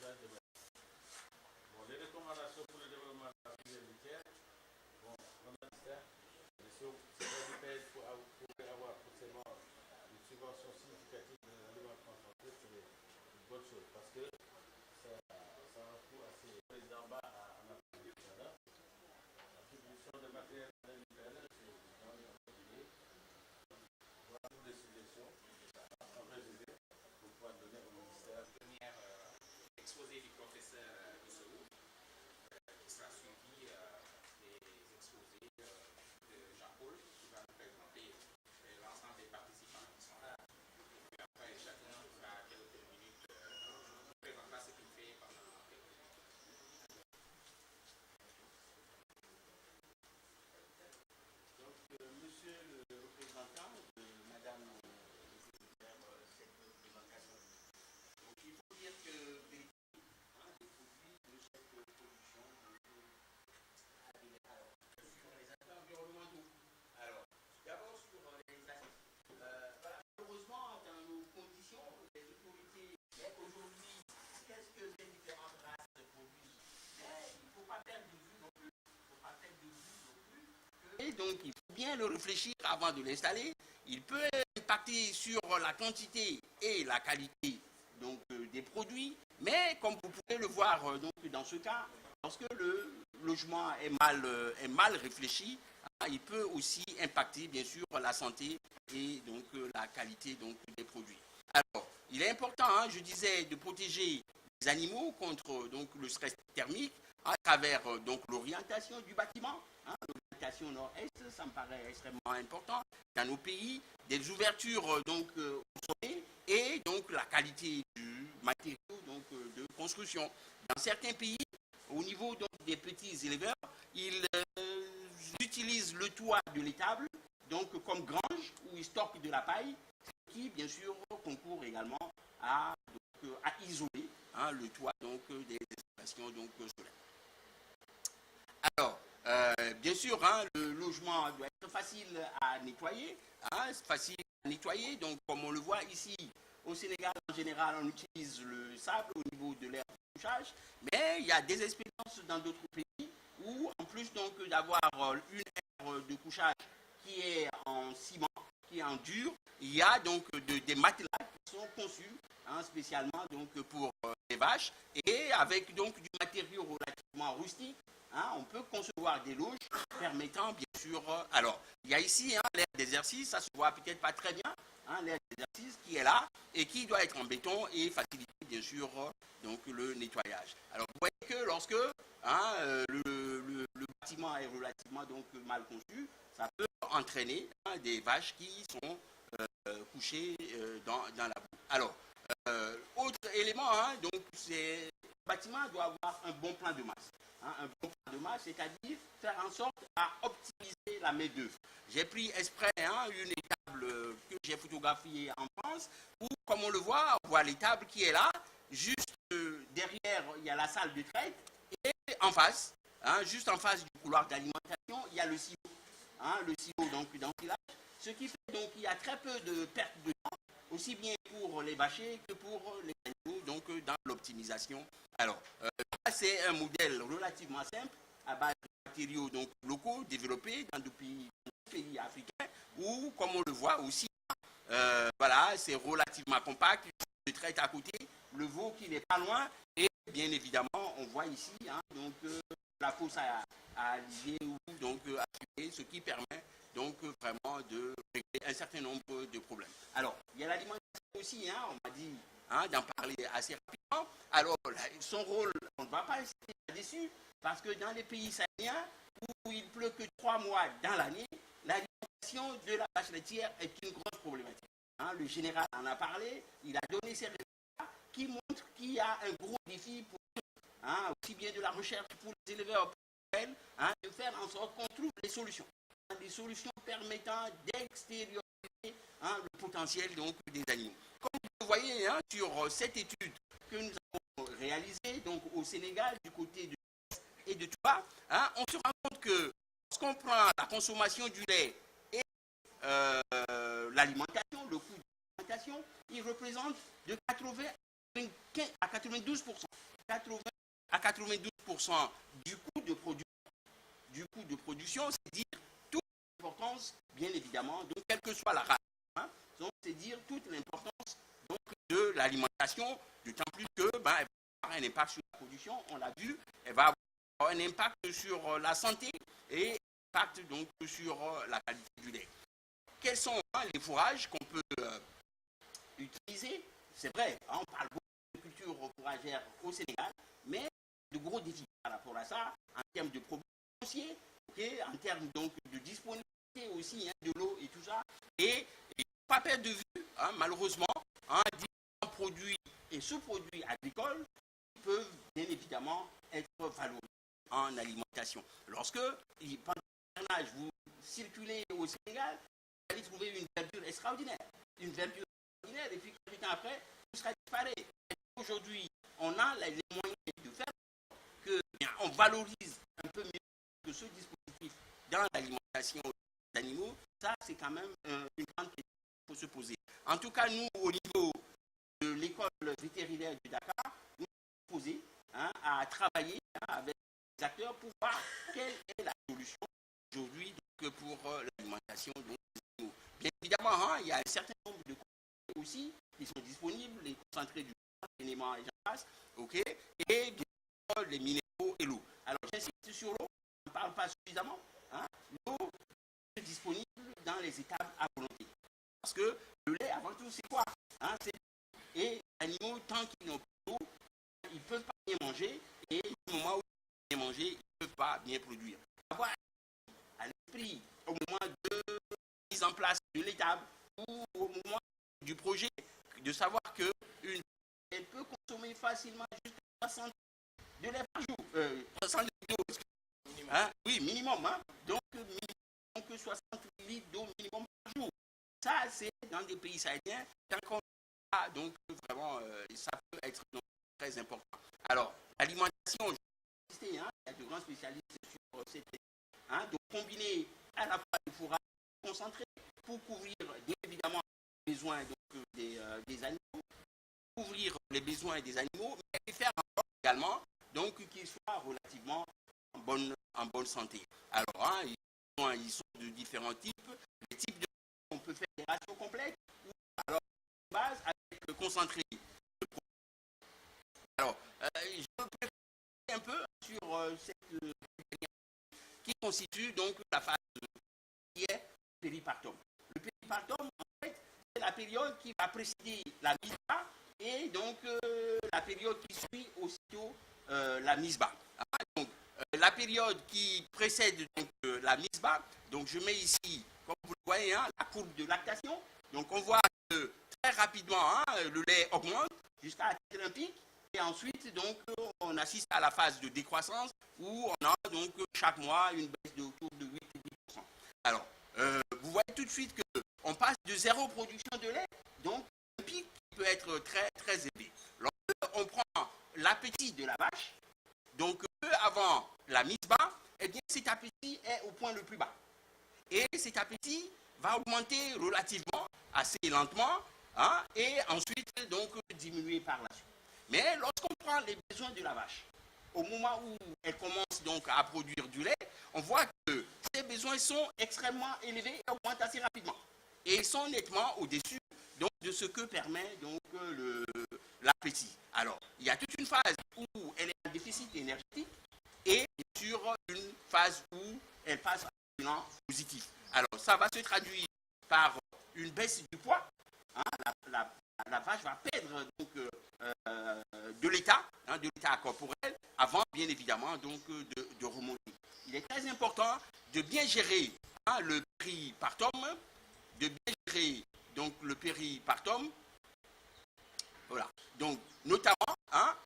Bon, les recommandations pour le développement de la filière laitière, bon, on a dit ça, mais si le pays pourrait avoir forcément une subvention significative de l'aliment concentré, c'est une bonne chose parce que ça a un coût assez président bas en Afrique du Canada. La distribution de matériel alimentaire, c'est dans les particuliers. Voilà toutes les suggestions en résumé pour pouvoir donner au ministère. Première exposé du professeur Bissou, qui sera suivi des exposés de Jean-Paul, qui va nous présenter l'ensemble des participants qui sont là. Et puis après, chacun fera quelques minutes, présentera ce qu'il fait pendant quelques minutes. Donc, monsieur le représentant de madame le secrétaire cette présentation. Donc, il faut dire que les produits de cette production sur les aspects environnementaux. Alors, d'abord sur les aspects. Malheureusement, dans nos conditions, les autorités, aujourd'hui, qu'est-ce que les différentes races produisent? Mais il ne faut pas perdre de vue non plus. Il ne faut pas perdre de vue non plus. Et donc, il faut bien le réfléchir avant de l'installer. Il peut impacter sur la quantité et la qualité donc, des produits, mais comme vous pouvez le voir donc, dans ce cas, lorsque le logement est mal réfléchi, il peut aussi impacter bien sûr la santé et donc la qualité donc, des produits. Alors, il est important, je disais, de protéger les animaux contre donc, le stress thermique à travers donc l'orientation du bâtiment. L'orientation nord-est, ça me paraît extrêmement important dans nos pays, des ouvertures donc au sommet et donc la qualité du matériau donc de construction. Dans certains pays, au niveau donc des petits éleveurs, ils utilisent le toit de l'étable donc comme grange où ils stockent de la paille, ce qui bien sûr concourt également à isoler le toit donc des installations donc solaires. Alors, bien sûr, le logement doit être facile à nettoyer, donc comme on le voit ici, au Sénégal, en général, on utilise le sable au niveau de l'aire de couchage, mais il y a des expériences dans d'autres pays où, en plus donc d'avoir une aire de couchage qui est en ciment, qui est en dur, il y a donc des matelas qui sont conçus spécialement donc pour les vaches et avec donc du matériau relativement rustique. On peut concevoir des loges permettant, bien sûr... alors, il y a ici l'aire d'exercice, ça se voit peut-être pas très bien, l'aire d'exercice qui est là et qui doit être en béton et faciliter, bien sûr, donc, le nettoyage. Alors, vous voyez que lorsque le bâtiment est relativement donc, mal conçu, ça peut entraîner des vaches qui sont couchées dans la boue. Alors, autre élément, donc, le bâtiment doit avoir un bon plan de masse. Un bon plan de masse, c'est-à-dire faire en sorte à optimiser la main-d'œuvre. J'ai pris exprès une étable que j'ai photographiée en France, où, comme on le voit, on voit l'étable qui est là, juste derrière, il y a la salle de traite, et en face, juste en face du couloir d'alimentation, il y a le silo. Le silo donc d'enfilage, ce qui fait donc qu'il y a très peu de perte de temps, aussi bien pour les bâchers que pour les animaux, donc dans l'optimisation. Alors, c'est un modèle relativement simple, à base de matériaux donc, locaux, développés dans des pays africains, où, comme on le voit aussi, voilà, c'est relativement compact, le traite à côté, le veau qui n'est pas loin, et bien évidemment, on voit ici donc, la fosse à lier ou donc à tuer, ce qui permet donc vraiment de régler un certain nombre de problèmes. Alors, il y a l'alimentation aussi, on m'a dit d'en parler assez rapidement. Alors, son rôle, on ne va pas rester là-dessus, parce que dans les pays sahéliens, où il pleut que 3 mois dans l'année, l'alimentation de la vache laitière est une grosse problématique. Le général en a parlé, il a donné ses résultats qui montrent qu'il y a un gros défi pour aussi bien de la recherche pour les éleveurs, de faire en sorte qu'on trouve des solutions permettant d'extérioriser le potentiel donc, des animaux. Comme vous voyez sur cette étude que nous avons réalisée donc, au Sénégal, du côté de et de Touba, on se rend compte que lorsqu'on prend la consommation du lait et l'alimentation, le coût de l'alimentation, il représente de 80 à 92%. 80 à 92% du coût de production, c'est dire toute l'importance, bien évidemment, donc quelle que soit la race. Hein, donc c'est dire toute l'importance donc, de l'alimentation, d'autant plus que elle va avoir un impact sur la production, on l'a vu, elle va avoir un impact sur la santé et un impact donc sur la qualité du lait. Quels sont les fourrages qu'on peut utiliser? C'est vrai, on parle beaucoup de culture fourragère au Sénégal, mais de gros défis par rapport à ça, en termes de problèmes fonciers, en termes donc de disponibilité aussi de l'eau et tout ça. Et pas perdre de vue, malheureusement, différents produits et sous-produits agricoles peuvent bien évidemment être valorisés en alimentation. Lorsque, pendant l'hivernage, vous circulez au Sénégal, vous allez trouver une verdure extraordinaire. Une verdure extraordinaire, et puis quelques temps après, tout sera disparu. Aujourd'hui, on a les moyens de faire que on valorise un peu mieux que ce dispositif dans l'alimentation des animaux. Ça, c'est quand même une grande question qu'il faut se poser. En tout cas, nous, au niveau de l'école vétérinaire du Dakar, nous sommes posés à travailler avec les acteurs pour voir quelle est la solution aujourd'hui pour l'alimentation des animaux. Bien évidemment, il y a un certain nombre de concentrés aussi qui sont disponibles, les concentrés du élément et j'en passe, et bien sûr, les minéraux et l'eau. Alors, j'insiste sur l'eau, on ne parle pas suffisamment. L'eau est disponible dans les étables à volonté. Parce que le lait, avant tout, c'est quoi? Et les animaux, tant qu'ils n'ont pas d'eau, ils ne peuvent pas bien manger, et au moment où ils peuvent bien manger, ils ne peuvent pas bien produire. Avoir à l'esprit, au moment de mise en place de l'étable, ou au moment du projet, de savoir qu'une elle peut consommer facilement jusqu'à 60 de lait par jour. 60 litres d'eau, oui, minimum. Donc, 60 litres d'eau minimum par jour. Ça, c'est dans des pays sahéliens. Tant qu'on a, donc, vraiment, ça peut être très important. Alors, l'alimentation, il y a de grands spécialistes sur cette donc, combiner à la fois des fourrages concentrés pour couvrir, bien évidemment, les besoins donc, des animaux, couvrir les besoins des animaux, mais faire également donc qu'ils soient relativement en bonne santé. Alors, ils sont de différents types. Les types de on peut faire des ratios complètes ou alors base avec le concentré. Alors, je peux un peu sur cette qui constitue donc la phase qui est péripartum. Le péripartum, en fait, c'est la période qui va précéder la mise bas et donc la période qui suit aussitôt la mise bas. Donc, la période qui précède donc, la mise bas, donc je mets ici, comme vous le voyez, la courbe de lactation. Donc on voit que très rapidement, le lait augmente jusqu'à atteindre un pic. Et ensuite, donc, on assiste à la phase de décroissance où on a donc chaque mois une baisse de autour de 8-10%. Alors, vous voyez tout de suite qu'on passe de zéro production de lait, donc un pic qui peut être très très élevé. Lorsqu'on prend l'appétit de la vache, donc peu avant la mise bas, eh bien cet appétit est au point le plus bas. Et cet appétit va augmenter relativement, assez lentement, et ensuite donc diminuer par la suite. Mais lorsqu'on prend les besoins de la vache, au moment où elle commence donc à produire du lait, on voit que ces besoins sont extrêmement élevés et augmentent assez rapidement. Et sont nettement au-dessus donc, de ce que permet donc l'appétit. Alors, il y a toute une phase où elle est en déficit énergétique et sur une phase où elle passe à un bilan positif. Alors, ça va se traduire par une baisse du poids. La vache va perdre donc, de l'état corporel avant, bien évidemment, donc, de remonter. Il est très important de bien gérer le péripartum, de bien gérer donc, le péripartum. Voilà. Donc, notamment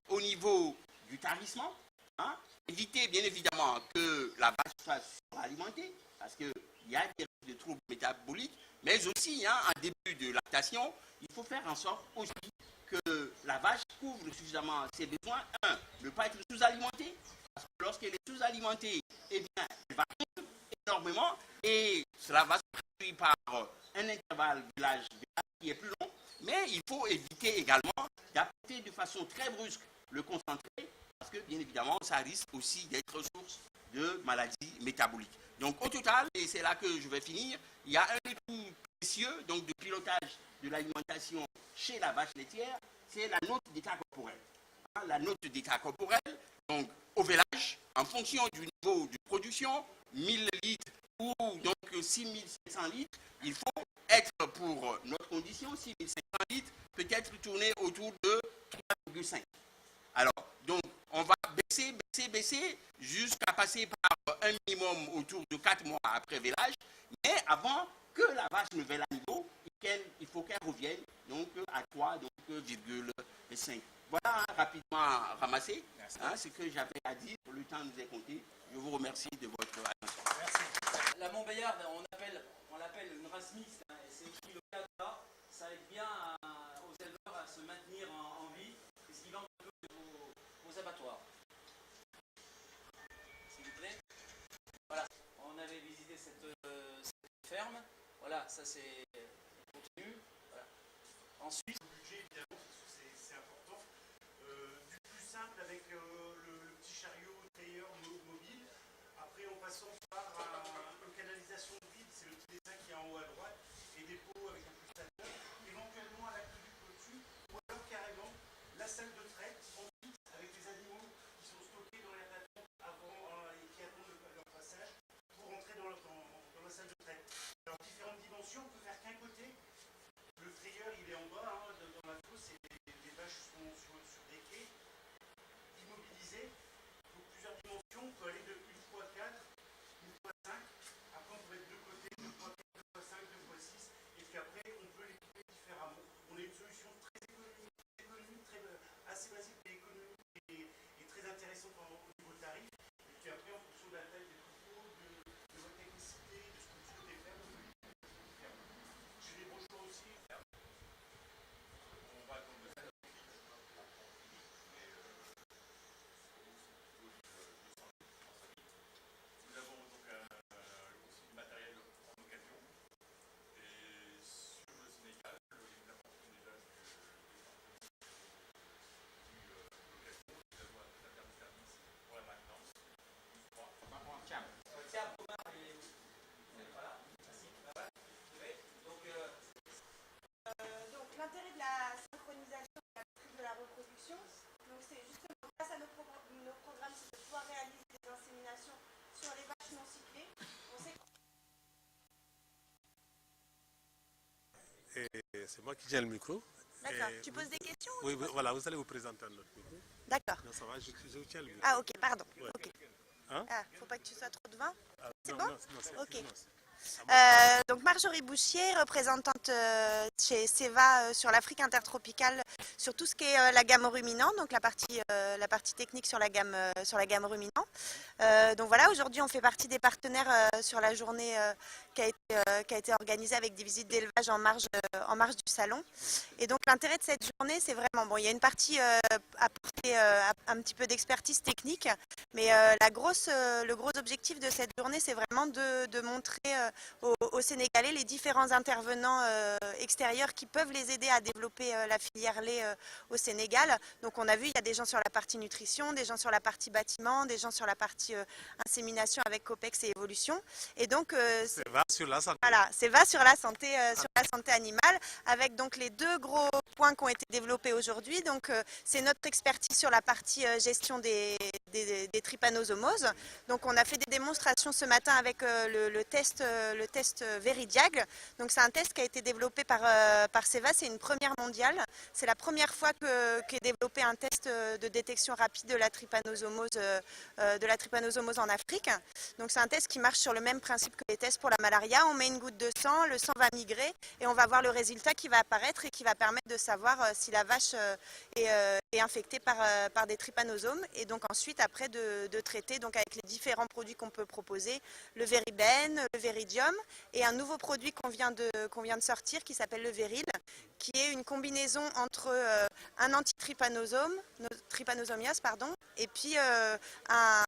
au niveau du tarissement, éviter bien évidemment que la vache soit suralimentée, parce qu'il y a des risques de troubles métaboliques, mais aussi en début de lactation, il faut faire en sorte aussi que la vache couvre suffisamment ses besoins. Ne pas être sous-alimentée, parce que lorsqu'elle est sous-alimentée, eh bien, elle va pondre énormément et cela va se traduire par un intervalle de l'âge qui est plus long, Mais il faut éviter également d'apporter de façon très brusque le concentré, parce que bien évidemment, ça risque aussi d'être source de maladies métaboliques. Donc au total, et c'est là que je vais finir, il y a un outil précieux donc, de pilotage de l'alimentation chez la vache laitière, c'est la note d'état corporel. La note d'état corporel, donc au vélage, en fonction du niveau de production, 1000 litres ou donc 6700 litres, il faut être pour notre condition, 6500 litres, peut-être tourner autour de 3,5. Alors, donc, on va baisser, jusqu'à passer par un minimum autour de 4 mois après vélage, mais avant que la vache ne vèle à niveau, il faut qu'elle revienne donc, à 3,5. Voilà rapidement ramassé ce que j'avais à dire. Le temps nous est compté. Je vous remercie de votre attention. Merci. La Montbéliarde, on l'appelle une race mixte, et c'est écrit le cas là. Ça aide bien aux éleveurs à se maintenir en vie, puisqu'ils vendent un peu aux abattoirs. S'il vous plaît. Voilà, on avait visité cette ferme. Voilà, ça c'est le contenu. Voilà. Ensuite, Le budget, évidemment, c'est important. Du plus simple avec le petit chariot tailleur mobile. Après, en passant par une canalisation de vide, c'est le petit dessin qui est en haut à droite, et des pots avec un pulsateur. Éventuellement à la clé du dessus, ou alors carrément la salle de traite en fixe avec les animaux qui sont stockés dans les attentes avant et qui attendent leur passage pour entrer dans la salle de traite. Alors, différentes dimensions, on peut faire qu'un côté. Le frayeur, il est en bas, dans la fosse, et les vaches sont sur des quais, immobilisées. Donc plusieurs dimensions, on peut aller de 1x4, 1x5. Après, on peut mettre deux côtés, 2x4, 2x5, 2x6. Et puis après, on peut l'équiper différemment. On a une solution très économique, assez basique, mais économique et très intéressante au niveau tarif. Et puis après, en fonction de la taille des troupeaux, de votre technicité, de ce que tu veux faire, on peut faire. J'ai des brochures aussi. On va attendre. Nous avons donc aussi du matériel en occasion. Et sur le Sénégal, nous apportons déjà du location. Nous avons un prestataire de service pour la maintenance. tiens, Romain, voilà. Merci. Donc l'intérêt de la synchronisation de la reproduction, donc c'est justement grâce à nos programmes, c'est de pouvoir réaliser des inséminations sur les vaches non cyclées. On sait Et c'est moi qui tiens le micro. D'accord. Et Tu poses des questions? Oui, voilà, vous allez vous présenter à notre micro. D'accord. Non, ça va, je tiens le micro. Ah ok, pardon. Ouais. Ok. Hein? Ah, faut pas que tu sois trop devant. Ah, c'est non, bon? non, c'est Ok. non, Donc Marjorie Bouchier, représentante chez Seva sur l'Afrique intertropicale, sur tout ce qui est la gamme ruminant, donc la partie technique sur la gamme ruminant. Donc voilà, aujourd'hui on fait partie des partenaires sur la journée qui a été organisée avec des visites d'élevage en marge du salon. Et donc l'intérêt de cette journée, c'est vraiment, bon, il y a une partie apporter un petit peu d'expertise technique, mais le gros objectif de cette journée, c'est vraiment de montrer aux Sénégalais les différents intervenants extérieurs qui peuvent les aider à développer la filière lait au Sénégal. Donc on a vu, il y a des gens sur la partie nutrition, des gens sur la partie bâtiment, des gens sur la partie insémination avec Copex et évolution. Et donc c'est va sur la santé. voilà, c'est va sur la santé animale, avec donc les deux gros points qui ont été développés aujourd'hui. Donc c'est notre expertise sur la partie gestion des trypanosomoses. Donc on a fait des démonstrations ce matin avec le test Veridiag. Donc c'est un test qui a été développé par Seva, c'est une première mondiale. C'est la première fois qu'est développé un test de détection rapide de la trypanosomose en Afrique. Donc c'est un test qui marche sur le même principe que les tests pour la malaria. On met une goutte de sang, le sang va migrer et on va voir le résultat qui va apparaître et qui va permettre de savoir si la vache est infectée par des trypanosomes. Et donc ensuite, après, de traiter donc avec les différents produits qu'on peut proposer, le Veriben, le Veridium et un nouveau produit qu'on vient de sortir qui s'appelle le Veril, qui est une combinaison entre un antitrypanosome, trypanosomias, pardon, et puis un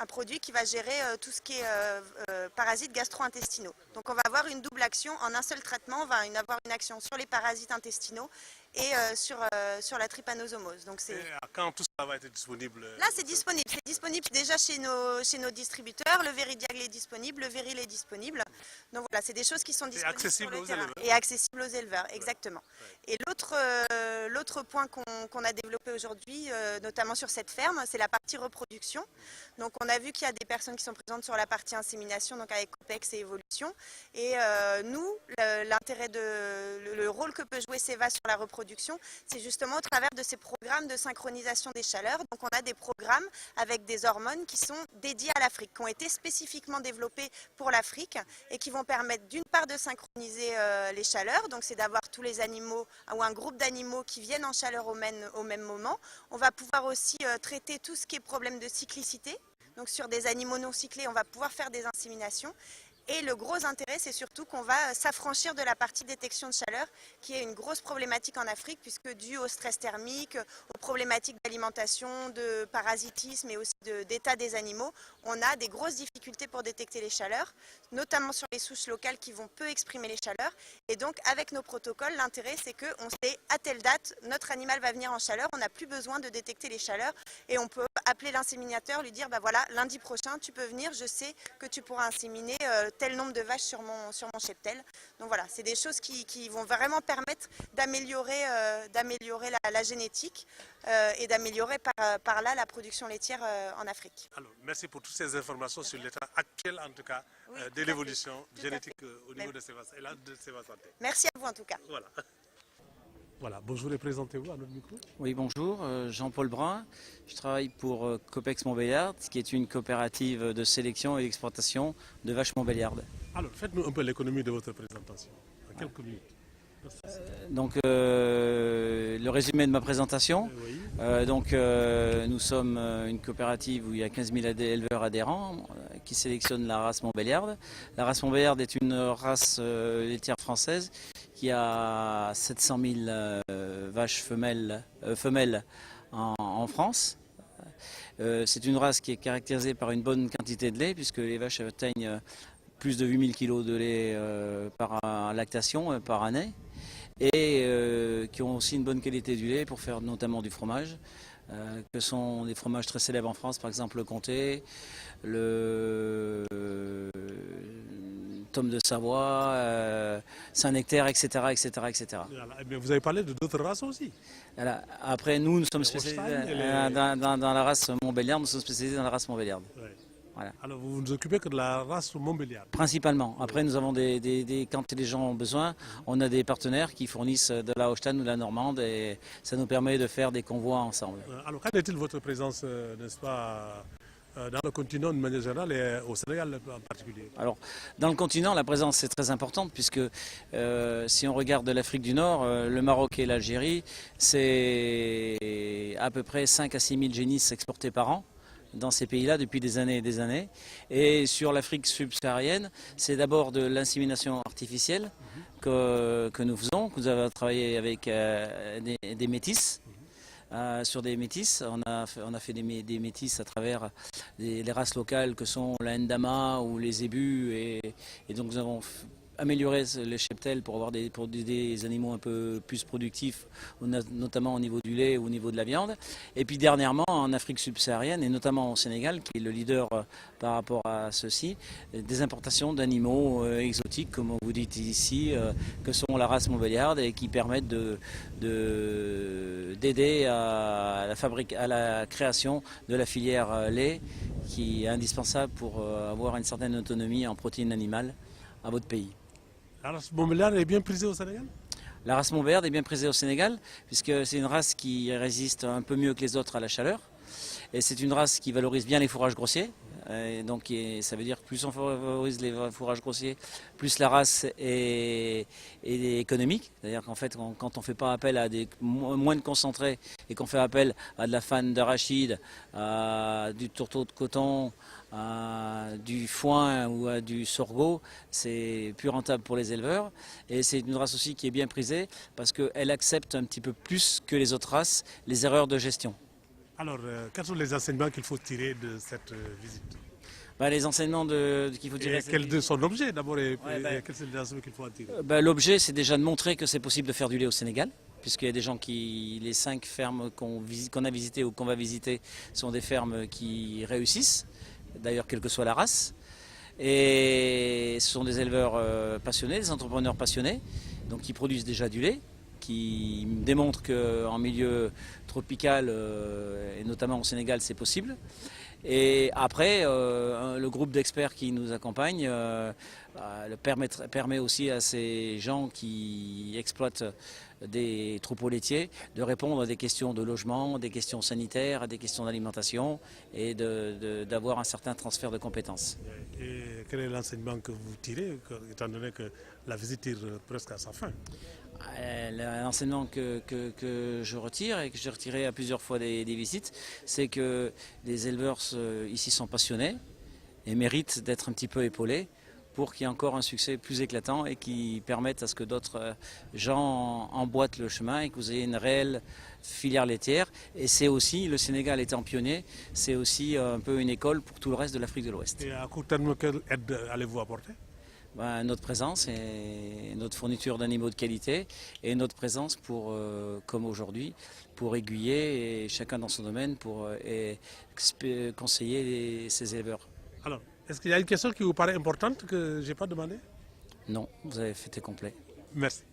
un produit qui va gérer tout ce qui est parasites gastro-intestinaux. Donc on va avoir une double action en un seul traitement, on va avoir une action sur les parasites intestinaux et sur la trypanosomose. Donc Et quand tout ça va être disponible? là, c'est disponible déjà chez nos distributeurs. Le Veridiag est disponible, le Veril est disponible. Donc voilà, c'est des choses qui sont disponibles sur le terrain et accessibles aux éleveurs, exactement. Et l'autre point qu'on a développé aujourd'hui, notamment sur cette ferme, c'est la partie reproduction. Donc on a vu qu'il y a des personnes qui sont présentes sur la partie insémination, donc avec Copex et Évolution. Et nous, l'intérêt le rôle que peut jouer Ceva sur la reproduction, c'est justement au travers de ces programmes de synchronisation des chaleurs. Donc on a des programmes avec des hormones qui sont dédiés à l'Afrique, qui ont été spécifiquement développés pour l'Afrique et qui vont permettre d'une part de synchroniser les chaleurs, donc c'est d'avoir tous les animaux ou un groupe d'animaux qui viennent en chaleur au même moment. On va pouvoir aussi traiter tout ce qui est problème de cyclicité. Donc sur des animaux non cyclés, on va pouvoir faire des inséminations. Et le gros intérêt, c'est surtout qu'on va s'affranchir de la partie détection de chaleur, qui est une grosse problématique en Afrique, puisque dû au stress thermique, aux problématiques d'alimentation, de parasitisme et aussi d'état des animaux, on a des grosses difficultés pour détecter les chaleurs, notamment sur les souches locales qui vont peu exprimer les chaleurs. Et donc, avec nos protocoles, l'intérêt, c'est qu'on sait à telle date, notre animal va venir en chaleur, on n'a plus besoin de détecter les chaleurs et on peut appeler l'inséminateur, lui dire, bah voilà, lundi prochain, tu peux venir, je sais que tu pourras inséminer tel nombre de vaches sur mon cheptel. Donc voilà, c'est des choses qui vont vraiment permettre d'améliorer la génétique et d'améliorer par là la production laitière en Afrique. Alors, merci pour toutes ces informations sur l'état actuel, en tout cas, de l'évolution génétique au niveau de Ceva Santé. Merci à vous en tout cas. Voilà. Voilà, bonjour et présentez-vous à notre micro. Oui, bonjour, Jean-Paul Brun. Je travaille pour Copex Montbéliard, qui est une coopérative de sélection et d'exportation de vaches montbéliardes. Alors, faites-nous un peu l'économie de votre présentation, en quelques minutes. Donc, le résumé de ma présentation. Oui. Nous sommes une coopérative où il y a 15 000 éleveurs adhérents qui sélectionnent la race montbéliarde. La race montbéliarde est une race laitière française qui a 700 000 vaches femelles en France. C'est une race qui est caractérisée par une bonne quantité de lait, puisque les vaches atteignent plus de 8 000 kg de lait par lactation par année, et qui ont aussi une bonne qualité du lait pour faire notamment du fromage, que sont des fromages très célèbres en France, par exemple le Comté, le Tome de Savoie, Saint-Nectaire, etc. etc. Mais vous avez parlé de d'autres races aussi. Voilà. Après, nous sommes spécialisés dans la race montbéliarde, nous sommes spécialisés dans la race montbéliarde. Ouais. Voilà. Alors, vous ne vous occupez que de la race montbéliarde. Principalement. Après, nous avons quand les gens ont besoin, on a des partenaires qui fournissent de la Holstein ou de la Normande, et ça nous permet de faire des convois ensemble. Alors, quelle est-il votre présence, n'est-ce pas, dans le continent de manière générale et au Sénégal en particulier? Alors, dans le continent, la présence est très importante, puisque si on regarde l'Afrique du Nord, le Maroc et l'Algérie, c'est à peu près 5 à 6 000 génisses exportés par an dans ces pays-là depuis des années et des années. Et sur l'Afrique subsaharienne, c'est d'abord de l'insémination artificielle que nous faisons, que nous avons travaillé avec des métis. Sur des métis, on a fait des métis à travers les races locales que sont la Ndama ou les zébus, et donc nous avons amélioré les cheptels pour avoir des animaux un peu plus productifs, notamment au niveau du lait ou au niveau de la viande. Et puis dernièrement, en Afrique subsaharienne, et notamment au Sénégal, qui est le leader par rapport à ceci, des importations d'animaux exotiques, comme vous dites ici, que sont la race montbéliarde, et qui permettent d'aider à la création de la filière lait, qui est indispensable pour avoir une certaine autonomie en protéines animales à votre pays. La race montbéliarde est bien prisée au Sénégal? La race montbéliarde est bien prisée au Sénégal, puisque c'est une race qui résiste un peu mieux que les autres à la chaleur. Et c'est une race qui valorise bien les fourrages grossiers. Et donc ça veut dire que plus on favorise les fourrages grossiers, plus la race est économique. C'est-à-dire qu'en fait, quand on ne fait pas appel à des moins de concentrés et qu'on fait appel à de la fanne d'arachide, à du tourteau de coton, du foin ou à du sorgho, c'est plus rentable pour les éleveurs. Et c'est une race aussi qui est bien prisée parce qu'elle accepte un petit peu plus que les autres races les erreurs de gestion. Alors, quels sont les enseignements qu'il faut tirer de cette visite? Les enseignements qu'il faut tirer. Et quel de son objet d'abord et Ouais, quels sont les enseignements qu'il faut en tirer? L'objet, c'est déjà de montrer que c'est possible de faire du lait au Sénégal, puisqu'il y a des gens les 5 fermes qu'on a visitées ou qu'on va visiter sont des fermes qui réussissent, d'ailleurs quelle que soit la race. Et ce sont des éleveurs passionnés, des entrepreneurs passionnés, donc qui produisent déjà du lait, qui démontrent qu'en milieu tropical, et notamment au Sénégal, c'est possible. Et après, le groupe d'experts qui nous accompagne permet aussi à ces gens qui exploitent des troupeaux laitiers de répondre à des questions de logement, des questions sanitaires, à des questions d'alimentation et d'avoir un certain transfert de compétences. Et quel est l'enseignement que vous tirez, étant donné que la visite tire presque à sa fin? L'enseignement que je retire et que j'ai retiré à plusieurs fois des visites, c'est que les éleveurs ici sont passionnés et méritent d'être un petit peu épaulés pour qu'il y ait encore un succès plus éclatant et qui permette à ce que d'autres gens emboîtent le chemin et que vous ayez une réelle filière laitière. Et c'est aussi, le Sénégal étant pionnier, c'est aussi un peu une école pour tout le reste de l'Afrique de l'Ouest. Et à court terme, quelle aide allez-vous apporter? Notre présence et notre fourniture d'animaux de qualité et notre présence pour, comme aujourd'hui, pour aiguiller et chacun dans son domaine pour conseiller ces éleveurs. Alors, est-ce qu'il y a une question qui vous paraît importante que je n'ai pas demandé? Non, vous avez fait complet. Merci.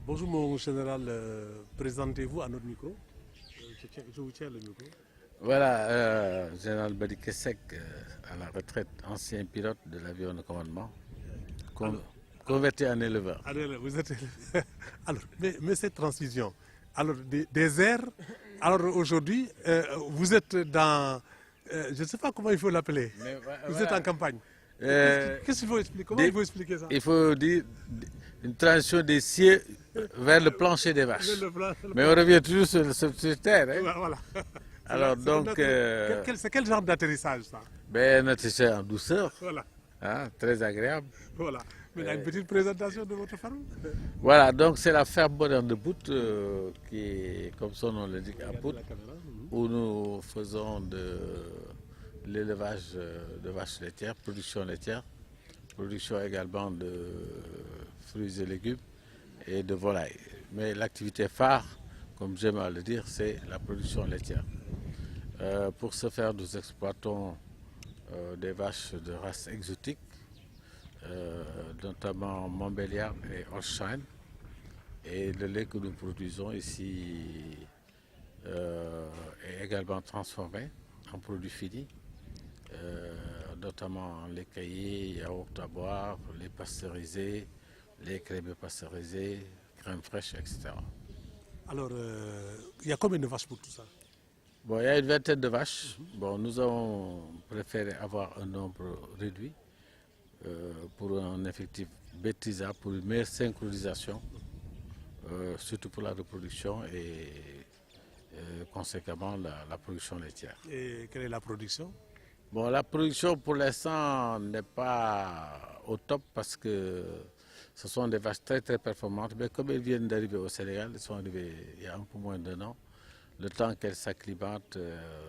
Bonjour mon général, présentez-vous à notre micro. Je vous tiens le micro. Voilà, général Badiké Seck, à la retraite, ancien pilote de l'avion de commandement, converti en éleveur. Vous êtes alors, mais cette transition, alors des airs, alors aujourd'hui, vous êtes dans, je ne sais pas comment il faut l'appeler, vous êtes en campagne. Qu'est-ce qu'il faut expliquer? Comment il faut expliquer ça? Il faut dire une transition des cieux vers le plancher des vaches. Mais on revient toujours sur terre. Hein? Voilà. Alors donc... c'est quel genre d'atterrissage ça? Ben, un atterrissage en douceur, Voilà. hein, très agréable. Voilà. Mais il y a une petite présentation de votre ferme. Voilà, donc c'est la ferme moderne de Bout, qui est, comme son nom l'indique, à Bout, où nous faisons de l'élevage de vaches laitières, production également de fruits et légumes et de volailles. Mais l'activité phare, comme j'aime à le dire, c'est la production laitière. Pour ce faire, nous exploitons des vaches de race exotique, notamment Montbéliard et Holstein. Et le lait que nous produisons ici est également transformé en produits finis, notamment les caillés, yaourts à boire, les pasteurisés, les crèmes pasteurisées, crème fraîche, etc. Alors, il y a combien de vaches pour tout ça? Bon, il y a une vingtaine de vaches. Bon, nous avons préféré avoir un nombre réduit pour un effectif bêtisable, pour une meilleure synchronisation, surtout pour la reproduction et conséquemment la production laitière. Et quelle est la production? Bon, la production pour l'instant n'est pas au top parce que ce sont des vaches très très performantes, mais comme elles viennent d'arriver au Sénégal, elles sont arrivées il y a un peu moins d'1 an, le temps qu'elles s'acclimatent,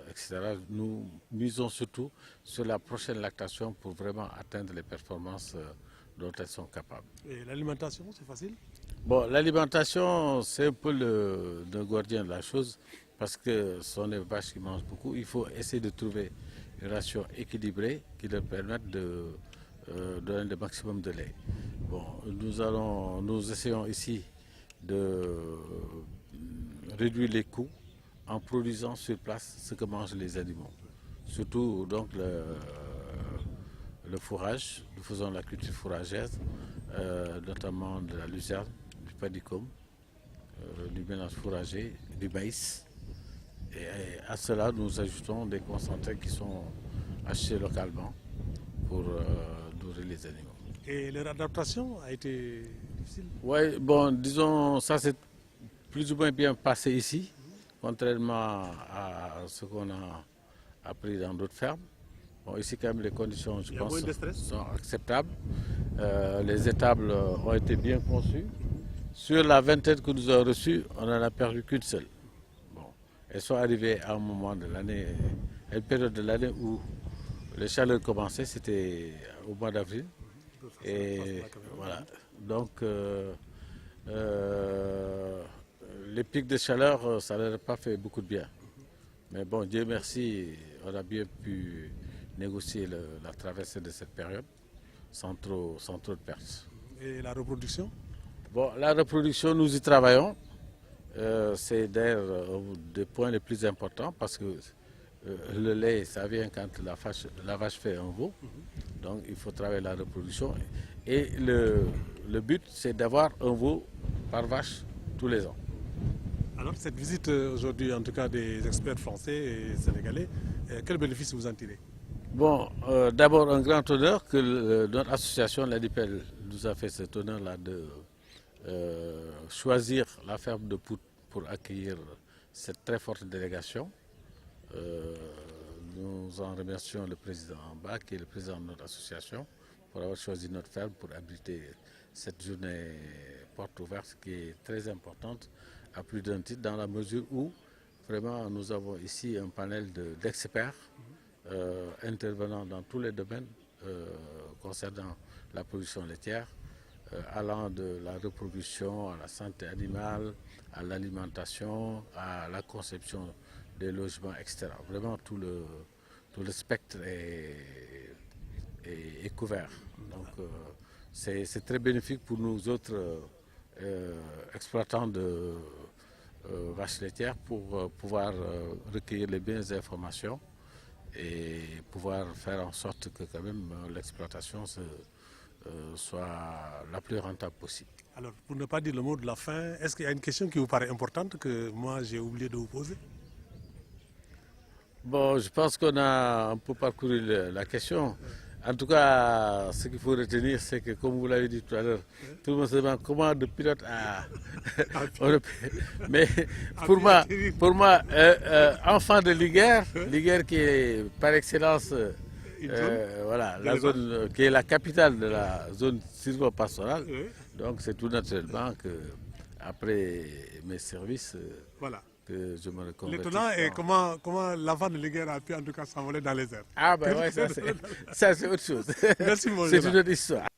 etc., nous misons surtout sur la prochaine lactation pour vraiment atteindre les performances dont elles sont capables. Et l'alimentation, c'est facile? Bon, l'alimentation, c'est un peu le gardien de la chose parce que ce sont des vaches qui mangent beaucoup. Il faut essayer de trouver une ration équilibrée qui leur permette de donner le maximum de lait. Bon, nous essayons ici de réduire les coûts en produisant sur place ce que mangent les animaux. Surtout donc le fourrage. Nous faisons la culture fourragère, notamment de la luzerne, du padicum, du mélange fourragé, du maïs. Et à cela, nous ajoutons des concentrés qui sont achetés localement pour nourrir les animaux. Et leur adaptation a été difficile? Oui, bon, disons, ça s'est plus ou moins bien passé ici, contrairement à ce qu'on a appris dans d'autres fermes. Bon, ici, quand même, les conditions, je pense, sont acceptables. Les étables ont été bien conçues. Sur la vingtaine que nous avons reçue, on n'en a perdu qu'une seule. Bon. elles sont arrivées à un moment de l'année, à une période de l'année où les chaleurs commençaient, c'était au mois d'avril. Et voilà. Donc, les pics de chaleur, ça n'aurait pas fait beaucoup de bien. Mais bon, Dieu merci, on a bien pu négocier la traversée de cette période sans trop de pertes. Et la reproduction? Bon, la reproduction, nous y travaillons. C'est d'ailleurs des points les plus importants parce que le lait, ça vient quand la vache fait un veau. Donc il faut travailler la reproduction. Et le but, c'est d'avoir un veau par vache tous les ans. Alors cette visite aujourd'hui, en tout cas des experts français et sénégalais, quel bénéfice vous en tirez? Bon, d'abord un grand honneur que notre association, l'ADIPEL, nous a fait cet honneur-là de choisir la ferme de Pout pour accueillir cette très forte délégation. Nous en remercions le président Amba, qui est le président de notre association, pour avoir choisi notre ferme pour abriter cette journée porte ouverte qui est très importante à plus d'un titre, dans la mesure où vraiment nous avons ici un panel d'experts intervenant dans tous les domaines concernant la production laitière, allant de la reproduction à la santé animale, à l'alimentation, à la conception des logements, etc. Vraiment tout le spectre est couvert. Donc c'est très bénéfique pour nous autres exploitants de vaches laitières pour pouvoir recueillir les bonnes informations et pouvoir faire en sorte que quand même l'exploitation soit la plus rentable possible. Alors, pour ne pas dire le mot de la fin, est-ce qu'il y a une question qui vous paraît importante que moi j'ai oublié de vous poser? Bon, je pense qu'on a un peu parcouru la question. En tout cas, ce qu'il faut retenir, c'est que, comme vous l'avez dit tout à l'heure, tout le monde se demande comment de pilote à... Mais pour moi, enfant de Liguère qui est par excellence voilà, la zone qui est la capitale de la zone sylvo-pastorale. Donc c'est tout naturellement que après mes services, voilà, que je me reconvertis. L'étonnant est comment l'enfant de Liguère a pu en tout cas s'envoler dans les airs. Ah ben ouais, ça c'est autre chose. Merci mon C'est une autre histoire.